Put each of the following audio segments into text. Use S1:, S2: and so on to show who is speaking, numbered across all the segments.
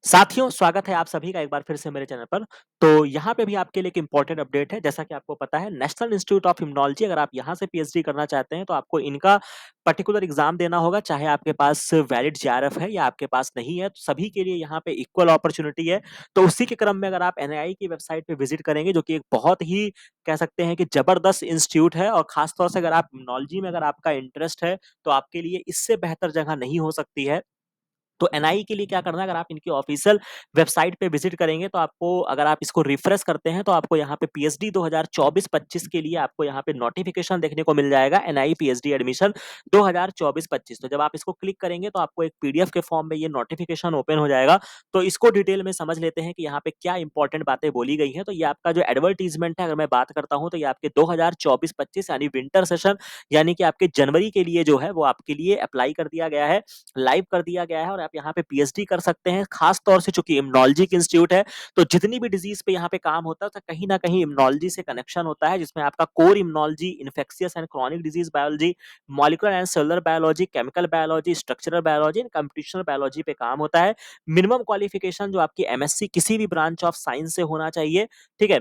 S1: साथियों, स्वागत है आप सभी का एक बार फिर से मेरे चैनल पर। तो यहाँ पे भी आपके लिए एक इम्पोर्टेंट अपडेट है। जैसा कि आपको पता है नेशनल इंस्टीट्यूट ऑफ इम्यूनोलॉजी अगर आप यहाँ से पीएचडी करना चाहते हैं तो आपको इनका पर्टिकुलर एग्ज़ाम देना होगा, चाहे आपके पास वैलिड जेआरएफ है या आपके पास नहीं है। तो सभी के लिए यहाँ पे इक्वल अपॉर्च्युनिटी है। तो उसी के क्रम में अगर आप एनआईई की वेबसाइट पे विज़िट करेंगे जो कि एक बहुत ही कह सकते हैं कि ज़बरदस्त इंस्टीट्यूट है और ख़ास तौर से अगर आप इम्यूनोलॉजी में अगर आपका इंटरेस्ट है, तो आपके लिए इससे बेहतर जगह नहीं हो सकती है। तो एनआई के लिए क्या करना है, अगर आप इनकी ऑफिशियल वेबसाइट पे विजिट करेंगे तो आपको अगर आप इसको रिफ्रेश करते हैं तो आपको यहाँ पे पीएचडी 2024-25 के लिए आपको यहाँ पे नोटिफिकेशन देखने को मिल जाएगा, एनआई पीएचडी एडमिशन 2024-25। तो जब आप इसको क्लिक करेंगे तो आपको एक पीडीएफ के फॉर्म में ये नोटिफिकेशन ओपन हो जाएगा। तो इसको डिटेल में समझ लेते हैं कि यहाँ पे क्या इंपॉर्टेंट बातें बोली गई हैं। तो ये आपका जो एडवर्टीजमेंट है, अगर मैं बात करता हूँ तो ये आपके 2024-25 यानी विंटर सेशन यानी कि आपके जनवरी के लिए जो है वो आपके लिए अप्लाई कर दिया गया है, लाइव कर दिया गया है और आप यहाँ पे पीएचडी कर सकते हैं। खास तौर से चूंकि इम्यूनोलॉजी की इंस्टीट्यूट है, तो जितनी भी डिजीज पे यहाँ पे काम होता है तो कहीं ना कहीं इम्यूनोलॉजी से कनेक्शन होता है, जिसमें आपका core immunology, infectious and chronic disease biology, molecular and cellular biology, chemical biology, structural biology and computational biology पे काम होता है। मिनिमम क्वालिफिकेशन जो आपकी एमएससी किसी भी ब्रांच ऑफ साइंस से होना चाहिए, ठीक है,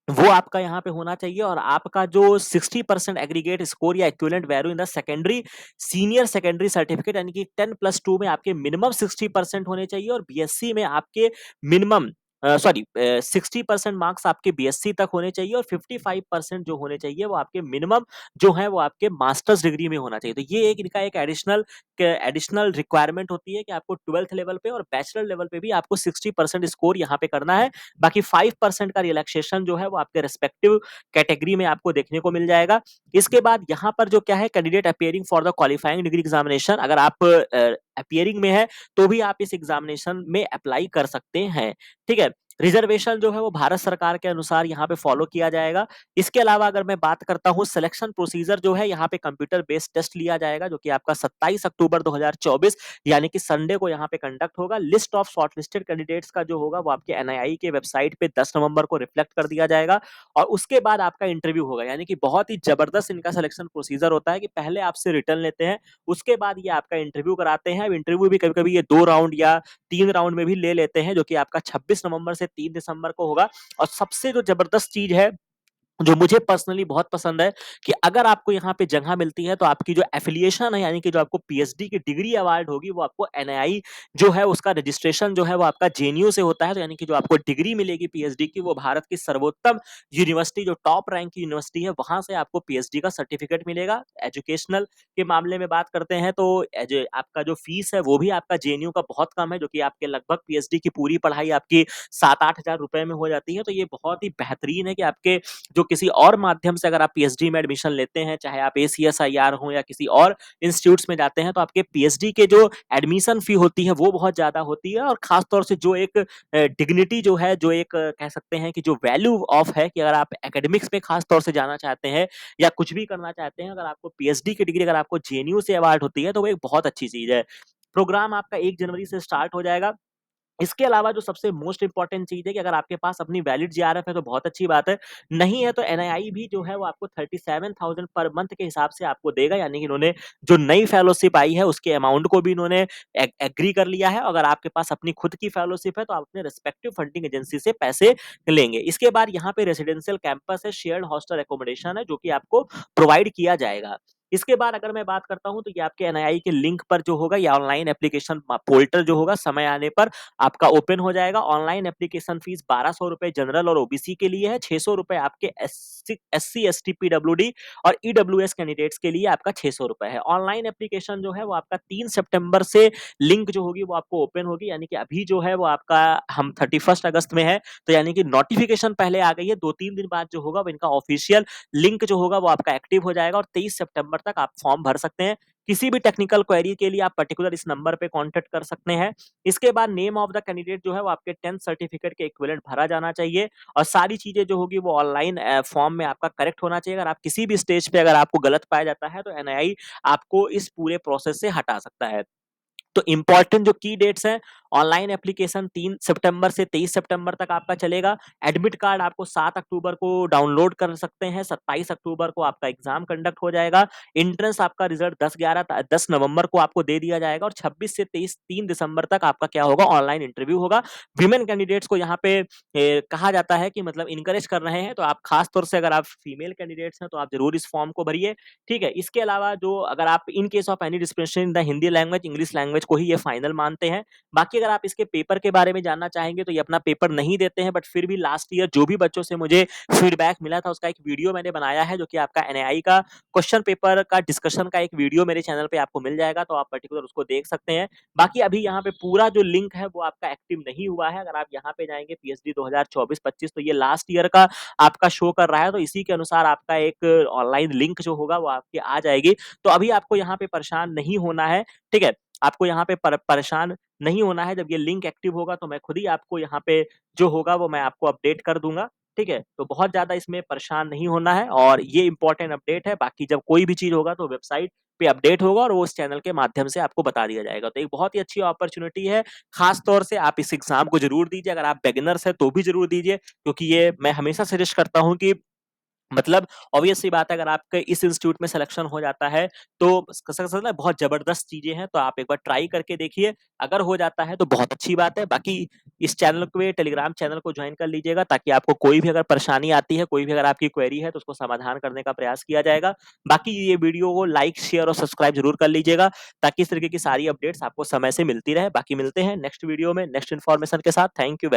S1: वो आपका यहाँ पे होना चाहिए और आपका जो 60% एग्रीगेट स्कोर या equivalent value in the secondary senior secondary certificate यानी कि 10+2 में आपके मिनिमम 60% होने चाहिए और बीएससी में आपके मिनिमम 60% मार्क्स आपके बीएससी तक होने चाहिए और 55% जो होने चाहिए वो आपके मिनिमम जो है वो आपके मास्टर्स डिग्री में होना चाहिए। तो ये एक इनका एक एडिशनल रिक्वायरमेंट होती है कि आपको 12th लेवल पे और बैचलर लेवल पे भी आपको 60% स्कोर यहाँ पे करना है। बाकी 5% का रिलैक्सेशन जो है वो आपके रिस्पेक्टिव कैटेगरी में आपको देखने को मिल जाएगा। इसके बाद यहाँ पर जो क्या है, candidate appearing for the qualifying degree examination, अगर आप अपीयरिंग में है तो भी आप इस एग्जामिनेशन में अप्लाई कर सकते हैं, ठीक है। रिजर्वेशन जो है वो भारत सरकार के अनुसार यहाँ पे फॉलो किया जाएगा। इसके अलावा अगर मैं बात करता हूँ सिलेक्शन प्रोसीजर जो है, यहाँ पे कंप्यूटर बेस्ड टेस्ट लिया जाएगा जो कि आपका 27 अक्टूबर 2024 यानी कि संडे को यहाँ पे कंडक्ट होगा। लिस्ट ऑफ शॉर्टलिस्टेड कैंडिडेट्स का जो होगा वो आपके एनआईआई के वेबसाइट पे 10 नवंबर को रिफ्लेक्ट कर दिया जाएगा और उसके बाद आपका इंटरव्यू होगा। यानी कि बहुत ही जबरदस्त इनका सिलेक्शन प्रोसीजर होता है कि पहले आपसे रिटर्न लेते हैं, उसके बाद ये आपका इंटरव्यू कराते हैं। इंटरव्यू भी कभी कभी ये 2 राउंड या 3 राउंड में भी ले लेते हैं, जो कि आपका 26 नवंबर से 3 दिसंबर को होगा। और सबसे जो जबरदस्त चीज है जो मुझे पर्सनली बहुत पसंद है कि अगर आपको यहाँ पे जगह मिलती है तो आपकी जो एफिलिएशन है यानी कि जो आपको पीएचडी की डिग्री अवार्ड होगी वो आपको एनआईआई जो है उसका रजिस्ट्रेशन जो है वो आपका जेएनयू से होता है। तो यानी कि जो आपको डिग्री मिलेगी पीएचडी की वो भारत की सर्वोत्तम यूनिवर्सिटी जो टॉप रैंक की यूनिवर्सिटी है वहां से आपको पीएचडी का सर्टिफिकेट मिलेगा। एजुकेशनल के मामले में बात करते हैं तो आपका जो फीस है वो भी आपका जेएनयू का बहुत कम है, जो कि आपके लगभग पीएचडी की पूरी पढ़ाई आपकी 7-8 हज़ार रुपए में हो जाती है। तो ये बहुत ही बेहतरीन है कि आपके जो किसी और माध्यम से अगर आप पीएचडी में एडमिशन लेते हैं, चाहे आप एसीएसआईआर हो या किसी और इंस्टीट्यूट्स में जाते हैं, तो आपके पीएचडी के जो एडमिशन फी होती है वो बहुत ज्यादा होती है। और खास तौर से जो एक डिग्निटी जो है, जो एक कह सकते हैं कि जो वैल्यू ऑफ है कि अगर आप एकेडमिक्स में खास तौर से जाना चाहते हैं या कुछ भी करना चाहते हैं, अगर आपको पीएचडी की डिग्री अगर आपको जेएनयू से अवार्ड होती है तो वो एक बहुत अच्छी चीज है। प्रोग्राम आपका 1 जनवरी से स्टार्ट हो जाएगा। इसके अलावा जो सबसे मोस्ट इम्पोर्टेंट चीज़ है कि अगर आपके पास अपनी वैलिड जेआरएफ है तो बहुत अच्छी बात है। नहीं है तो एनआईआई भी जो है वो आपको 37,000 पर मंथ के हिसाब से आपको देगा। यानी कि इन्होंने जो नई फेलोशिप आई है उसके अमाउंट को भी इन्होंने एग्री कर लिया है। अगर आपके पास अपनी खुद की फेलोशिप है तो आप अपने रिस्पेक्टिव फंडिंग एजेंसी से पैसे लेंगे। इसके बाद यहाँ पे रेजिडेंशियल कैंपस है, शेयर्ड हॉस्टल एकोमोडेशन है जो कि आपको प्रोवाइड किया जाएगा। इसके बाद अगर मैं बात करता हूं तो ये आपके एनआईआई के लिंक पर जो होगा या ऑनलाइन एप्लीकेशन पोर्टल जो होगा समय आने पर आपका ओपन हो जाएगा। ऑनलाइन एप्लीकेशन फीस 1200 रुपए जनरल और ओबीसी के लिए है, 600 रुपए आपके एससी एसटी पीडब्ल्यूडी और ईडब्ल्यूएस कैंडिडेट्स के लिए आपका 600 रुपए है। ऑनलाइन एप्लीकेशन जो है वो आपका 3 सितंबर से लिंक जो होगी वो आपको ओपन होगी। यानी कि अभी जो है वो आपका हम 31 अगस्त में है, तो यानी कि नोटिफिकेशन पहले आ गई है। 2-3 दिन बाद जो होगा वो इनका ऑफिशियल लिंक जो होगा वो आपका एक्टिव हो जाएगा और 23 सितंबर तक आप फॉर्म भर सकते हैं। किसी भी टेक्निकल क्वेरी के लिए आप पर्टिकुलर इस नंबर पे कांटेक्ट कर सकते हैं। इसके बाद नेम ऑफ द कैंडिडेट जो है वो आपके 10th सर्टिफिकेट के इक्विवेलेंट भरा जाना चाहिए और सारी चीजें जो होगी वो ऑनलाइन फॉर्म में आपका करेक्ट होना चाहिए। अगर आप किसी भी स्टेज पे अगर आपको गलत पाया जाता है तो एनआईआई आपको इस पूरे प्रोसेस से हटा सकता है। तो इम्पोर्टेंट जो की डेट्स हैं, ऑनलाइन एप्लीकेशन 3 सितंबर से 23 सितंबर तक आपका चलेगा। एडमिट कार्ड आपको 7 अक्टूबर को डाउनलोड कर सकते हैं, 27 अक्टूबर को आपका एग्जाम कंडक्ट हो जाएगा। एंट्रेंस आपका रिजल्ट 10 नवंबर को आपको दे दिया जाएगा और 26 से 3 दिसंबर तक आपका क्या होगा, ऑनलाइन इंटरव्यू होगा। विमेन कैंडिडेट्स को यहाँ पे कहा जाता है कि मतलब इनकरेज कर रहे हैं, तो आप खास तौर से अगर आप फीमेल कैंडिडेट्स हैं तो आप जरूर इस फॉर्म को भरिए, ठीक है। इसके अलावा जो अगर आप in case of any description in the Hindi language, English language को ही ये फाइनल मानते हैं। बाकी अगर आप इसके पेपर के बारे में जानना चाहेंगे तो ये अपना पेपर नहीं देते हैं, बट फिर भी लास्ट ईयर जो भी बच्चों से मुझे फीडबैक मिला था उसका एक वीडियो मैंने बनाया है, जो कि आपका एनआईआई का क्वेश्चन पेपर का डिस्कशन का एक वीडियो मेरे चैनल पे आपको मिल जाएगा, तो आप पर्टिकुलर उसको देख सकते हैं। बाकी अभी यहाँ पे पूरा जो लिंक है वो आपका एक्टिव नहीं हुआ है। अगर आप यहाँ पे जाएंगे पीएचडी 2024-25, तो ये लास्ट ईयर का आपका शो कर रहा है, तो इसी के अनुसार आपका एक ऑनलाइन लिंक जो होगा वो आपके आ जाएगी। तो अभी आपको यहाँ पे परेशान नहीं होना है, ठीक है। आपको यहाँ पे परेशान नहीं होना है। जब ये लिंक एक्टिव होगा तो मैं खुद ही आपको यहाँ पे जो होगा वो मैं आपको अपडेट कर दूंगा, ठीक है। तो बहुत ज्यादा इसमें परेशान नहीं होना है, और ये इंपॉर्टेंट अपडेट है। बाकी जब कोई भी चीज होगा तो वेबसाइट पे अपडेट होगा और वो उस चैनल के माध्यम से आपको बता दिया जाएगा। तो एक बहुत ही अच्छी अपॉर्चुनिटी है, खास तौर से आप इस एग्जाम को जरूर दीजिए। अगर आप बिगिनर्स है तो भी जरूर दीजिए, क्योंकि ये मैं हमेशा सजेस्ट करता हूँ कि मतलब ऑब्वियस सी बात है, अगर आपके इस इंस्टीट्यूट में सिलेक्शन हो जाता है तो ना बहुत जबरदस्त चीजें हैं, तो आप एक बार ट्राई करके देखिए। अगर हो जाता है तो बहुत अच्छी बात है। बाकी इस चैनल पे टेलीग्राम चैनल को ज्वाइन कर लीजिएगा, ताकि आपको कोई भी अगर परेशानी आती है, कोई भी अगर आपकी क्वेरी है, तो उसको समाधान करने का प्रयास किया जाएगा। बाकी ये वीडियो को लाइक, शेयर और सब्सक्राइब जरूर कर लीजिएगा, ताकि इस तरीके की सारी अपडेट्स आपको समय से मिलती रहे। बाकी मिलते हैं नेक्स्ट वीडियो में नेक्स्ट इन्फॉर्मेशन के साथ। Thank you.